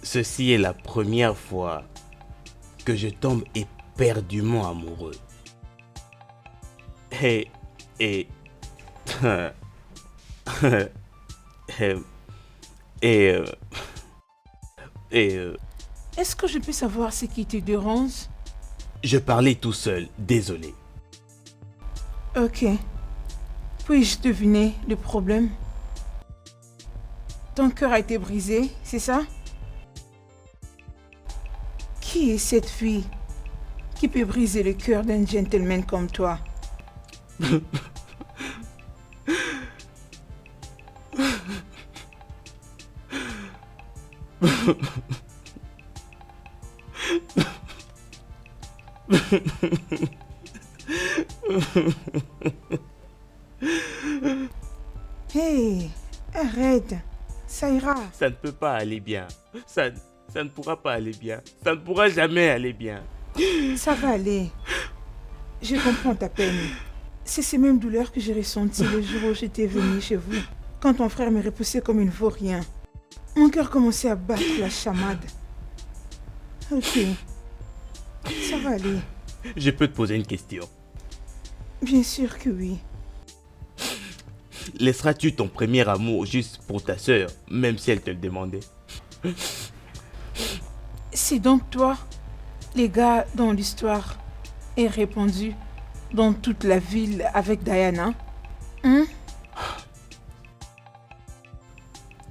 Ceci est la première fois que je tombe éperdument amoureux. Et... Est-ce que je peux savoir ce qui te dérange? Je parlais tout seul, désolé. Ok. Puis-je deviner le problème? Ton cœur a été brisé, c'est ça? Qui est cette fille qui peut briser le cœur d'un gentleman comme toi? Hey, arrête, ça ira. Ça ne peut pas aller bien. Ça ne pourra pas aller bien. Ça ne pourra jamais aller bien. Ça va aller. Je comprends ta peine. C'est ces mêmes douleurs que j'ai ressenties le jour où j'étais venue chez vous. Quand ton frère me repoussait comme une vaurien. Mon cœur commençait à battre la chamade. Ok. Ça va aller. Je peux te poser une question. Bien sûr que oui. Laisseras-tu ton premier amour juste pour ta sœur, même si elle te le demandait? C'est donc toi, les gars dont l'histoire est répandue dans toute la ville avec Diana? Hein?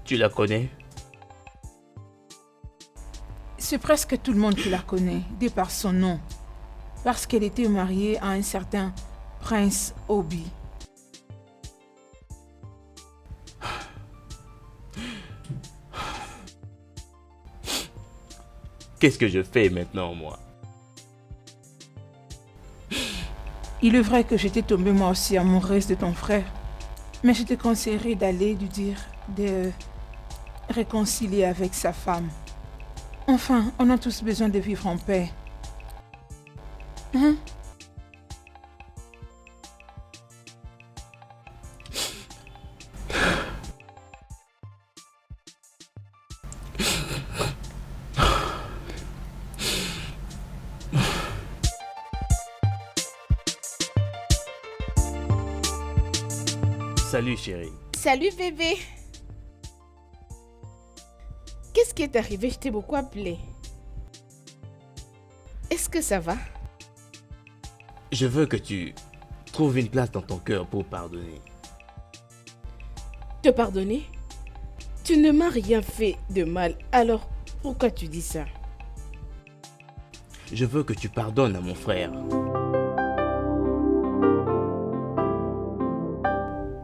Tu la connais? C'est presque tout le monde qui la connaît, de par son nom. Parce qu'elle était mariée à un certain Prince Obi. Qu'est-ce que je fais maintenant, moi? Il est vrai que j'étais tombée moi aussi amoureuse de ton frère. Mais je te conseillerais d'aller lui dire de réconcilier avec sa femme. Enfin, on a tous besoin de vivre en paix. Hein? Salut chérie. Salut bébé. Qu'est-ce qui est arrivé? Je t'ai beaucoup appelé. Est-ce que ça va? Je veux que tu trouves une place dans ton cœur pour pardonner. Te pardonner? Tu ne m'as rien fait de mal, alors pourquoi tu dis ça? Je veux que tu pardonnes à mon frère.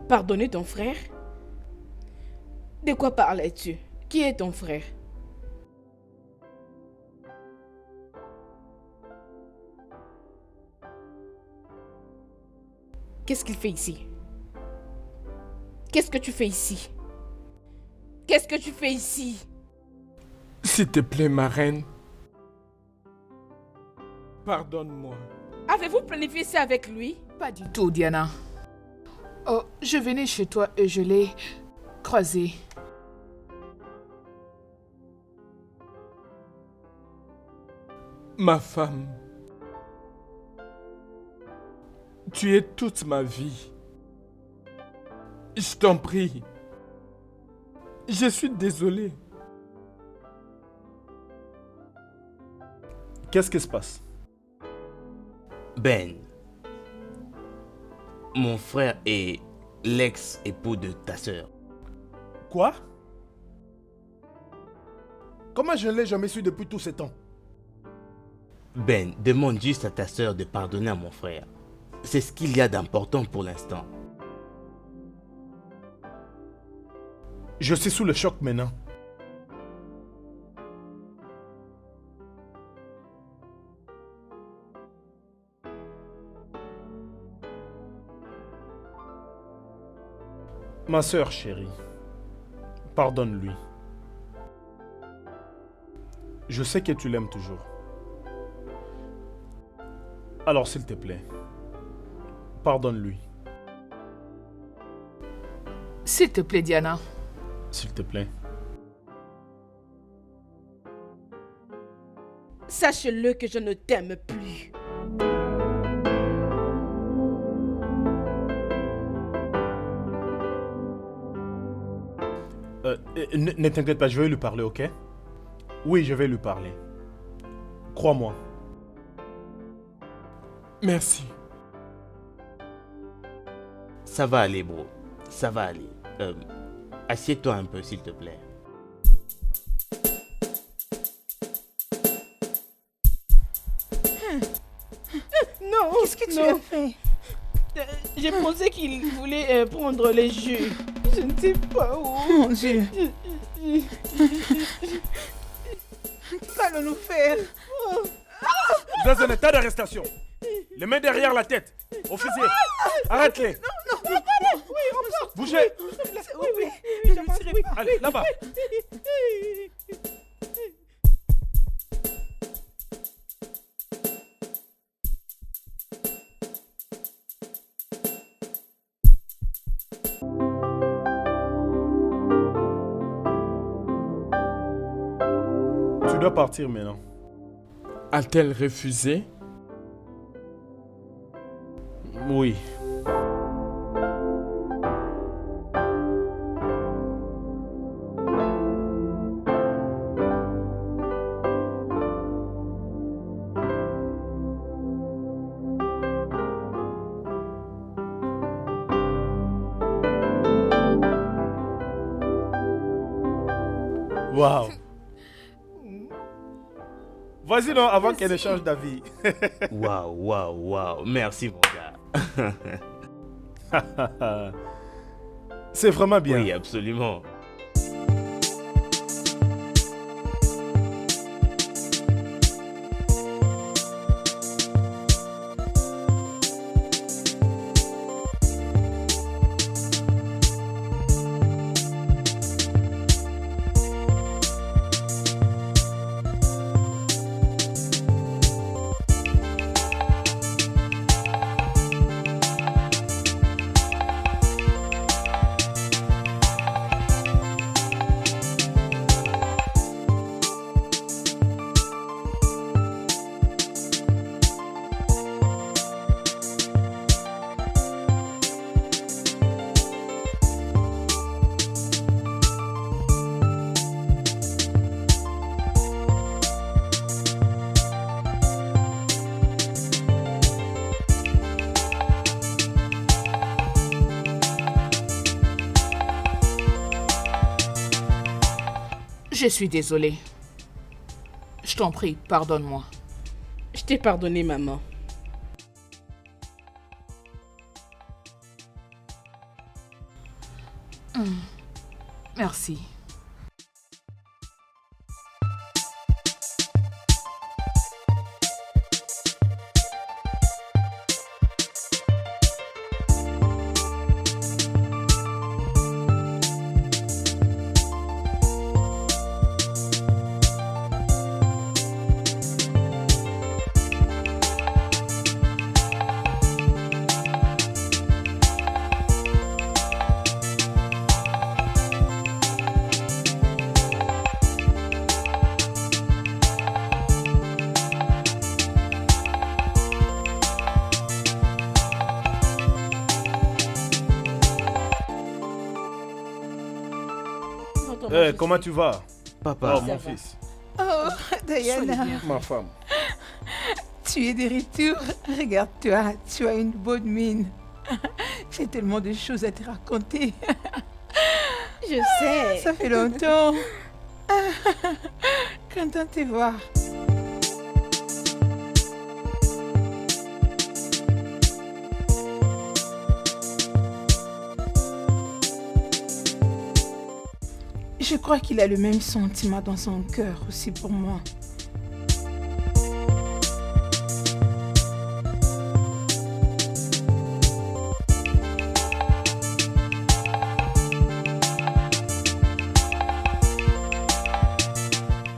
Pardonner ton frère? De quoi parlais-tu? Qui est ton frère? Qu'est-ce qu'il fait ici? Qu'est-ce que tu fais ici? Qu'est-ce que tu fais ici? S'il te plaît, ma reine. Pardonne-moi. Avez-vous planifié ça avec lui? Pas du tout, Diana. Oh, je venais chez toi et je l'ai croisé. Ma femme. Tu es toute ma vie. Je t'en prie. Je suis désolé. Qu'est-ce qui se passe? Ben, mon frère est l'ex-époux de ta sœur. Quoi? Comment je ne l'ai jamais su depuis tous ces temps? Ben, demande juste à ta sœur de pardonner à mon frère. C'est ce qu'il y a d'important pour l'instant. Je suis sous le choc maintenant. Ma sœur chérie, pardonne-lui. Je sais que tu l'aimes toujours. Alors s'il te plaît, pardonne-lui. S'il te plaît, Diana. S'il te plaît. Sache-le que je ne t'aime plus. Ne t'inquiète pas, je vais lui parler, ok? Oui, je vais lui parler. Crois-moi. Merci. Ça va aller, bro. Ça va aller. Assieds-toi un peu, s'il te plaît. Non, Qu'est-ce que tu as fait? J'ai pensé qu'il voulait prendre les jus. Je ne sais pas où. Mon Dieu. Qu'allons-nous faire? Dans un état d'arrestation. Les mains derrière la tête. Officier, arrête-les. Non, Bougez. oui, je ne serai pas. Allez, là-bas. Tu dois partir maintenant. A-t-elle refusé? Oui. Waouh. Vas-y non, avant qu'elle ne change d'avis. Waouh, waouh, waouh. Merci, mon gars. C'est vraiment bien. Oui, absolument. Je suis désolée. Je t'en prie, pardonne-moi. Je t'ai pardonné, maman. Merci. Comment tu vas? Papa, Oh, mon fils. Oh, Soyez Diana, bien. Ma femme. tu es de retour. Regarde-toi, tu as une bonne mine. J'ai tellement de choses à te raconter. Je sais. Ça fait longtemps. Content de te voir. Je crois qu'il a le même sentiment dans son cœur aussi pour moi.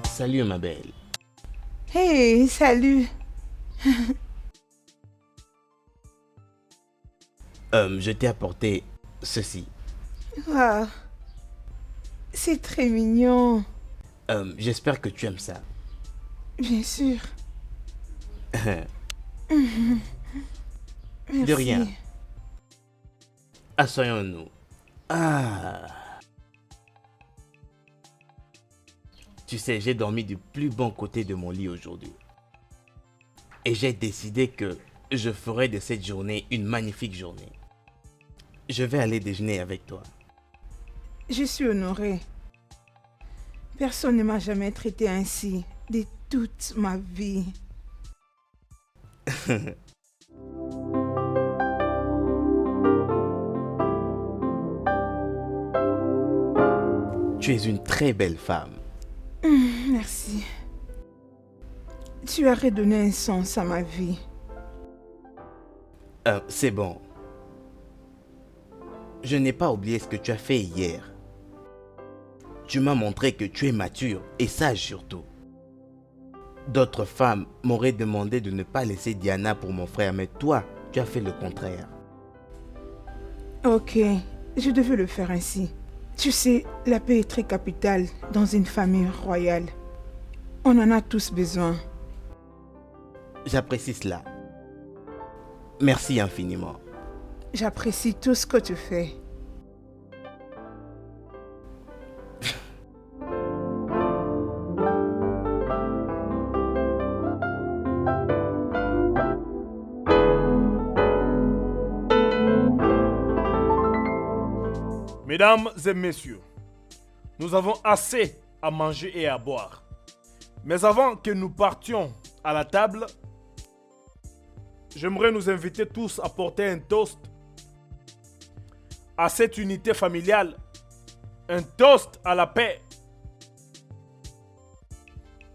salut ma belle. Hey, salut. Je t'ai apporté ceci. Waouh. C'est très mignon. J'espère que tu aimes ça. Bien sûr. Merci. De rien. Asseyons-nous. Ah. Tu sais, j'ai dormi du plus bon côté de mon lit aujourd'hui. Et j'ai décidé que je ferai de cette journée une magnifique journée. Je vais aller déjeuner avec toi. Je suis honorée. Personne ne m'a jamais traité ainsi de toute ma vie. Tu es une très belle femme. Merci. Tu as redonné un sens à ma vie. C'est bon. Je n'ai pas oublié ce que tu as fait hier. Tu m'as montré que tu es mature et sage surtout. D'autres femmes m'auraient demandé de ne pas laisser Diana pour mon frère, mais toi, tu as fait le contraire. Ok, je devais le faire ainsi. Tu sais, la paix est très capitale dans une famille royale. On en a tous besoin. J'apprécie cela. Merci infiniment. J'apprécie tout ce que tu fais. Mesdames et messieurs, nous avons assez à manger et à boire. Mais avant que nous partions à la table, j'aimerais nous inviter tous à porter un toast à cette unité familiale, un toast à la paix,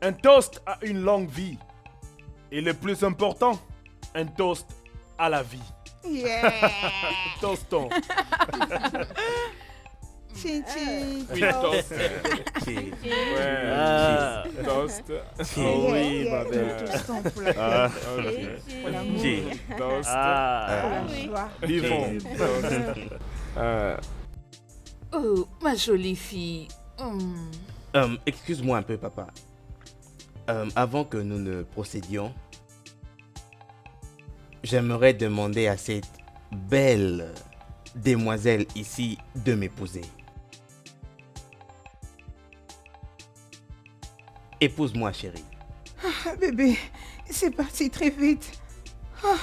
un toast à une longue vie et le plus important, un toast à la vie. Yeah! Toastons. Chin, chin. Oui, toast. Cheers. Ouais. Ah. Toast. Oh oui, ma belle. Toastons pour la Ah. pour l'amour, Cheers. Toast. pour la joie. Vivons. Oh, ma jolie fille. Excuse-moi un peu, papa. Avant que nous ne procédions, j'aimerais demander à cette belle demoiselle ici de m'épouser. Épouse-moi, chérie. Ah, bébé, c'est parti très vite. Ah.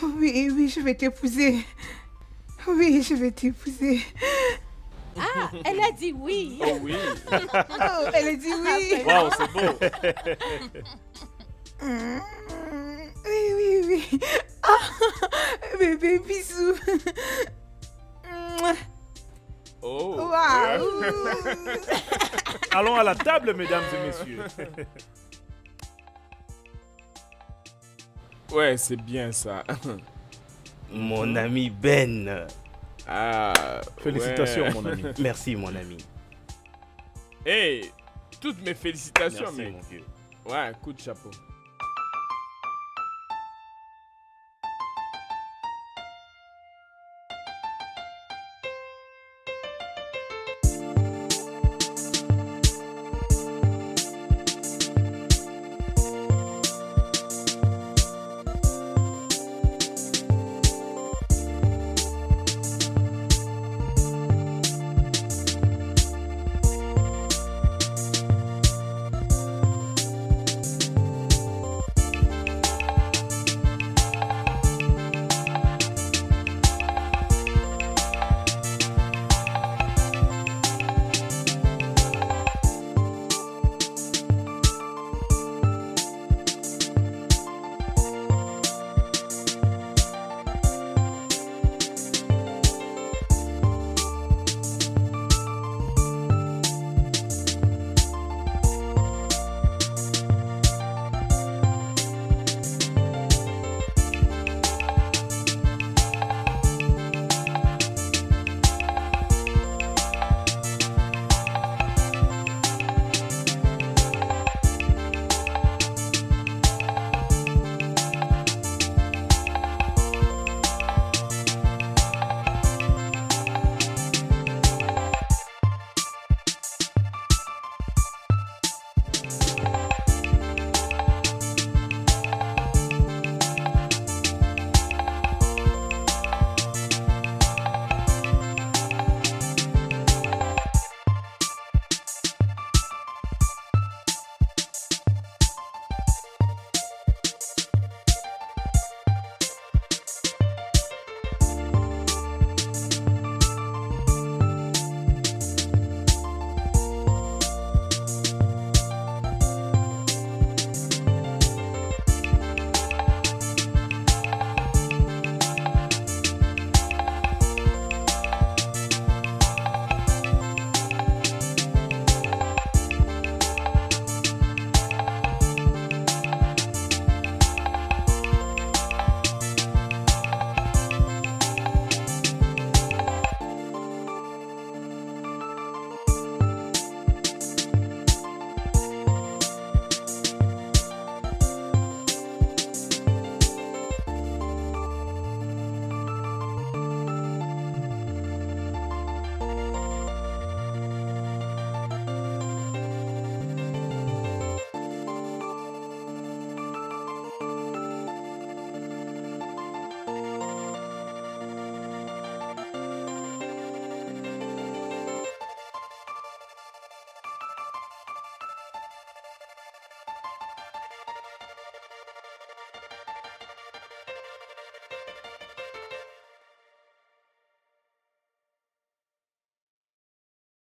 Oui, oui, je vais t'épouser. Oui, je vais t'épouser. Ah, elle a dit oui. Oh oui. Oh, elle a dit oui. Wow, c'est beau. Oui, oui, oui. Ah, bébé, bisous. Oh. Waouh. Allons à la table, mesdames et messieurs. Ouais, c'est bien ça. Mon ami Ben. Ah. Félicitations, ouais. mon ami. Merci, mon ami. Hey, toutes mes félicitations, Merci, mec. mon vieux. Ouais, coup de chapeau.